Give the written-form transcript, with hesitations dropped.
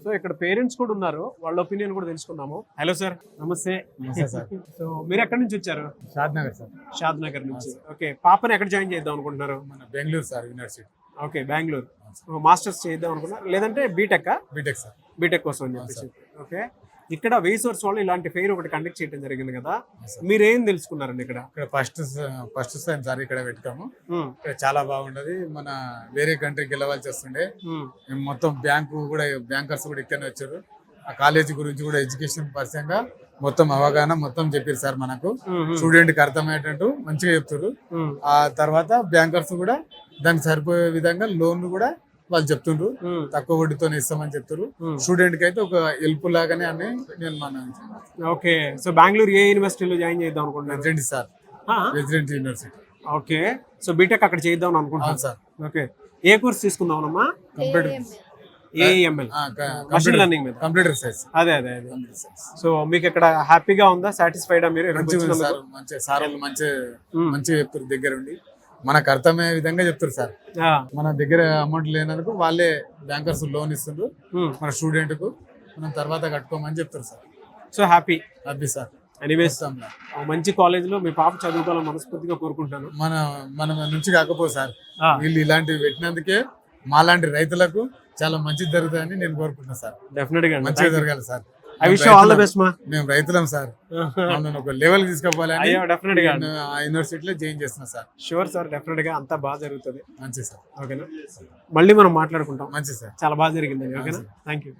So ఇక్కడ parents కూడా ఉన్నారు, వాళ్ళ ఒపీనియన్ కూడా తెలుసుకుందాము. హలో సార్, నమస్తే. సార్ సో మీరు ఎక్కడి నుంచి వచ్చారు? షాద్ నగర్ సార్. షాద్ నగర్ నుంచి. ఓకే, పాపని ఎక్కడ జాయిన్ చేద్దాం అనుకుంటున్నారు? మన Bengaluru sir university. Okay, Bengaluru. Masters చేద్దాం అనుకున్నారు, లేదంటే బీటెక్? BTech sir. బీటెక్ కోసం అని చెప్పేసి. ఓకే, ఇక్కడ వేసోర్స్ వాళ్ళు ఇలాంటి ఫెయిర్ ఒకటి కండక్ట్ చేయడం జరిగింది కదా, మీరేం తెలుసుకున్నారండి ఇక్కడ? ఇక్కడ ఫస్ట్ టైం సార్ ఇక్కడ పెట్టాము. ఇక్కడ చాలా బాగుంటది. మన వేరే కంట్రీకి వెళ్ళవలసి వస్తుండే, మేము మొత్తం బ్యాంకర్స్ కూడా ఇక్కడనే వచ్చారు. ఆ కాలేజీ గురించి కూడా ఎడ్యుకేషన్ పరంగా మొత్తం అవగాహన మొత్తం చెప్పారు సార్. మనకు స్టూడెంట్ కి అర్థమయ్యేటట్టు మంచిగా చెప్తారు. ఆ తర్వాత బ్యాంకర్స్ కూడా దానికి సరిపోయే విధంగా లోన్ కూడా వాళ్ళు చెప్తుండ్రు, తక్కువ వడ్డీతో ఇస్తామని చెప్తారు. స్టూడెంట్ కి అయితే ఒక హెల్ప్ లాగానే అని నేను మన. ఓకే, సో బెంగళూరు ఏ యూనివర్సిటీలో జాయిన్ చేద్దాం అనుకుంటున్నారు? Resident sir, resident university. Okay, so BTech అక్కడ చేద్దాం అనుకుంటున్నాను సార్. ఓకే, ఏ కోర్స్ తీసుకుందామమ్మా? కంప్యూటర్, ఏఎంఎల్, మెషిన్ లెర్నింగ్ మీద. Computer science. అదే. సో మీకు ఇక్కడ హ్యాపీగా ఉందా, సాటిస్ఫైడా మీరు? మంచిగా సార్ వాళ్ళు మంచిగా చెప్తారు, దగ్గర ఉండి మనకు అర్థమయ్యే విధంగా చెప్తారు సార్. మన దగ్గర అమౌంట్ లేనందుకు వాళ్ళే బ్యాంకర్స్ లోన్ ఇస్తుండ్రు మన స్టూడెంట్ కు, మనం తర్వాత కట్టుకోమని చెప్తారు sir. So happy sir. Anyways, మంచి కాలేజ్ లో మీ పాప చదువుకోవాలని మనస్ఫూర్తిగా కోరుకుంటాను. మన నుంచి కాకపోతే సార్, వీళ్ళు ఇలాంటివి పెట్టినందుకే మాలాంటి రైతులకు చాలా మంచిది జరుగుతుందని నేను కోరుకుంటున్నాను సార్. డెఫినెట్ గా మంచిగా జరగాలి sir. I wish you all the best మా. మేము రైతులం సార్, ఒక లెవెల్ తీసుకోవాలని డెఫినెట్ గా ఆ యూనివర్సిటీలో జాయిన్ చేస్తున్నా సార్. షూర్ సార్, డెఫినెట్ గా అంతా బాగా జరుగుతుంది. మంచిది సార్. ఓకేనా, మళ్ళీ మనం మాట్లాడుకుంటాం. మంచిది సార్, చాలా బాగా జరిగింది. ఓకేనా, థ్యాంక్ యూ.